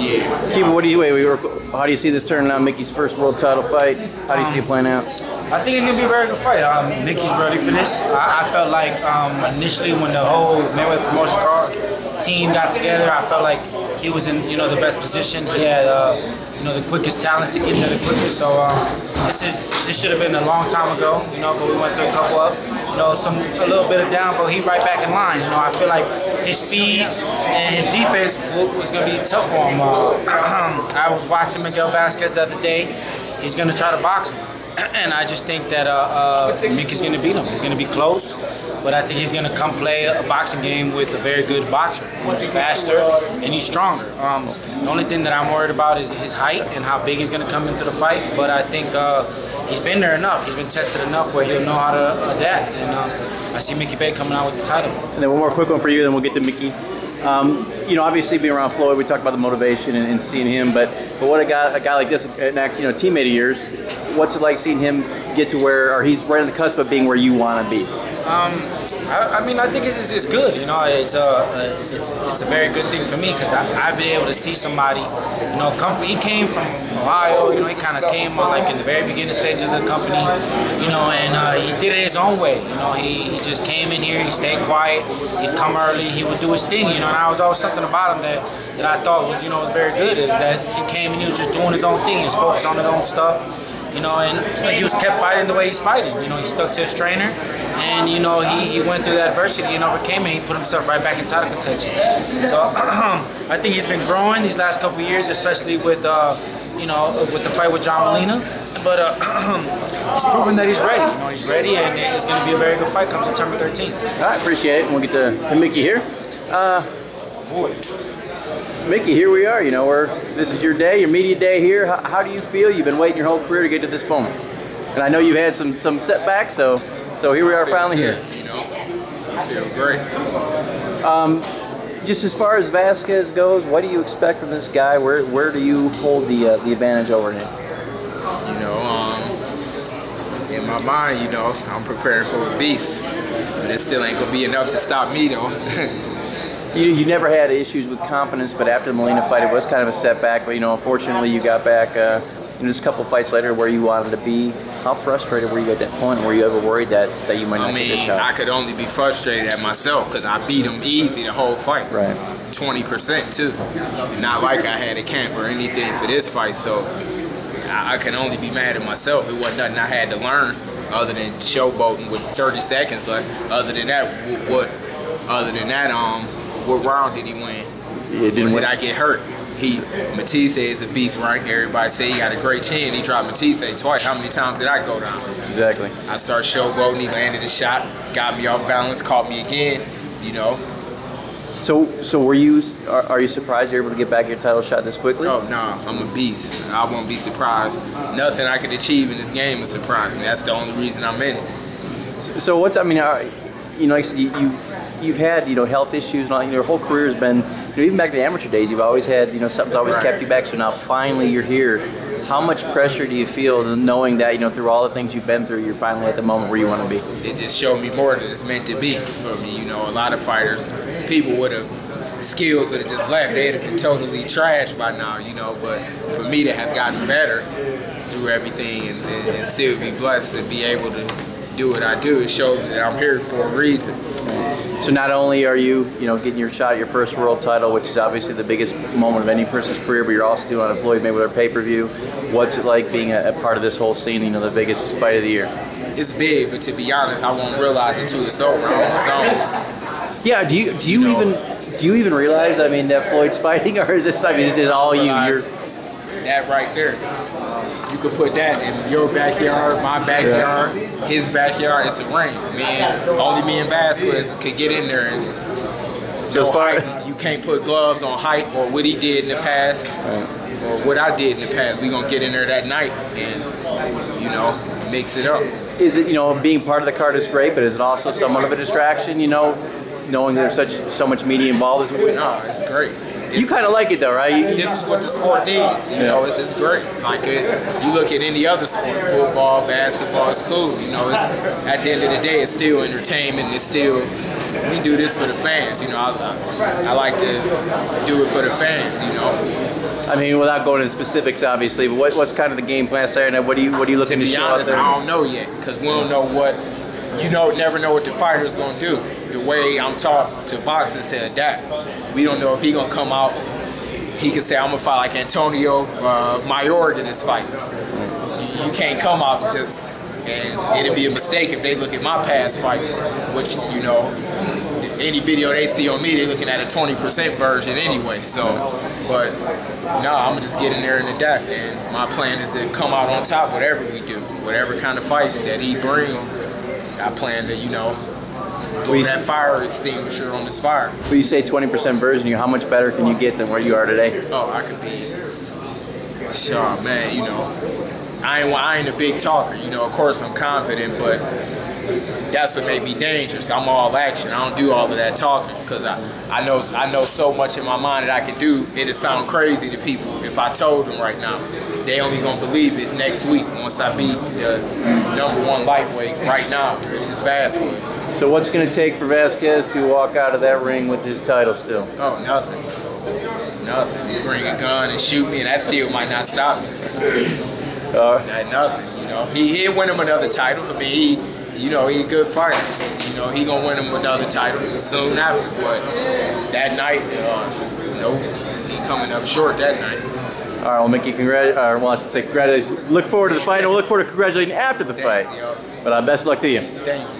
Yeah. Cuba, what do you how do you see this turning out? Mickey's first world title fight. How do you see it playing out? I think it's gonna be a very good fight. Mickey's ready for this. I felt like initially when the whole Mayweather promotion card team got together, I felt like he was in the best position. He had the quickest talents to get there the quickest. So this should have been a long time ago. But we went through a couple up. A little bit of down, but he right back in line. I feel like his speed and his defense was gonna be tough for him. I was watching Miguel Vazquez the other day. He's gonna try to box him. And I just think that Mickey's going to beat him. It's going to be close, but I think he's going to come play a boxing game with a very good boxer. He's faster and he's stronger. The only thing that I'm worried about is his height and how big he's going to come into the fight, but I think he's been there enough. He's been tested enough where he'll know how to adapt, and I see Mickey Bay coming out with the title. And then one more quick one for you, then we'll get to Mickey. Obviously being around Floyd, we talked about the motivation and seeing him, but what a guy like this, teammate of yours, what's it like seeing him get to or he's right on the cusp of being where you want to be? I think it's good. It's a very good thing for me because I've been able to see somebody, he came from Ohio. He kind of came in the very beginning stages of the company, and he did it his own way. He just came in here, he stayed quiet, he'd come early, he would do his thing. And I was always something about him that I thought was was very good. That he came and he was just doing his own thing, he was focused on his own stuff. And he was kept fighting the way he's fighting. He stuck to his trainer, and he went through that adversity and overcame it. He put himself right back in title contention. So I think he's been growing these last couple of years, especially with with the fight with John Molina. But he's proven that he's ready. He's ready, and it's going to be a very good fight come September 13th. All right, appreciate it. And we'll get to Mickey here. Mickey, here we are. This is your day, your media day here. How do you feel? You've been waiting your whole career to get to this moment, and I know you've had some setbacks. So here we are finally here. I feel great. Just as far as Vazquez goes, what do you expect from this guy? Where do you hold the advantage over him? In my mind, I'm preparing for a beast, but it still ain't gonna be enough to stop me though. You never had issues with confidence, but after the Molina fight, it was kind of a setback. But unfortunately, you got back just a couple fights later where you wanted to be. How frustrated were you at that point? Were you ever worried that you might not get this shot? I could only be frustrated at myself because I beat him easy the whole fight. Right. 20% too. Not like I had a camp or anything for this fight, so I can only be mad at myself. It wasn't nothing I had to learn other than showboating with 30 seconds left. Other than that, what round did he win? Did I get hurt? Matisse is a beast, right? Everybody say he got a great chin. He dropped Matisse twice. How many times did I go down? Exactly. I started showboating. He landed a shot, got me off balance, caught me again. So are you surprised you're able to get back your title shot this quickly? Oh no, I'm a beast. I won't be surprised. Nothing I could achieve in this game will surprise me. That's the only reason I'm in it. So like I said, you've had health issues and all. Your whole career has been even back to the amateur days. You've always had something's always kept you back. So now finally you're here. How much pressure do you feel knowing that through all the things you've been through, you're finally at the moment where you want to be? It just showed me more that it's meant to be for me. A lot of fighters, people with skills that have just left, they'd have been totally trashed by now. But for me to have gotten better through everything and still be blessed and be able to do what I do, it shows that I'm here for a reason. So not only are you, getting your shot at your first world title, which is obviously the biggest moment of any person's career, but you're also doing a Floyd Mayweather pay-per-view. What's it like being a part of this whole scene, the biggest fight of the year? It's big, but to be honest, I won't realize until it's over. I'm on its own. Yeah. Do you even realize? That Floyd's fighting, or is this? This is all you. That right there. You could put that in your backyard, my backyard, his backyard. It's a ring, man. Only me and Vazquez could get in there, and you can't put gloves on height or what he did in the past or what I did in the past. We gonna get in there that night and mix it up. Is it being part of the card is great, but is it also somewhat of a distraction? Knowing there's so much media involved. No, it's great. You kind of like it though, right? This is what the sport needs. It's great. Like you look at any other sport, football, basketball, it's cool. It's at the end of the day, it's still entertainment. It's still we do this for the fans. You know, I like to do it for the fans. You know. I mean, without going into specifics, obviously, but what's kind of the game plan Saturday night? What are you looking to show honest, out there? I don't know yet, because we don't know what, never know what the fighter's going to do. The way I'm taught to box is to adapt. We don't know if he's going to come out, he can say, I'm going to fight like Antonio Maidana in this fight. You can't come out and it'd be a mistake if they look at my past fights, which, you know, any video they see on me, they're looking at a 20% version anyway. So, but no, I'm gonna just get in there and adapt. And my plan is to come out on top, whatever we do, whatever kind of fight that he brings. I plan to, you know, blow that fire extinguisher on this fire. When you say 20% version, how much better can you get than where you are today? Oh, I could be, sure, man. You know, I ain't a big talker. You know, of course I'm confident, but that's what made me dangerous. I'm all action. I don't do all of that talking because I know so much in my mind that I can do. It'll sound crazy to people if I told them right now. They only gonna believe it next week once I beat the #1 lightweight right now, which is Vazquez. So what's gonna take for Vazquez to walk out of that ring with his title still? Oh, nothing. Nothing. You bring a gun and shoot me, and that still might not stop me. Nothing. You know, he'll win him another title. I mean, you know, he's a good fighter. You know, he gonna win him another title soon after. But that night, nope, he coming up short that night. All right, well, Mickey, well, I should say congratulations. Look forward to the fight, and we'll look forward to congratulating after the fight. Yo. But best of luck to you. Thank you.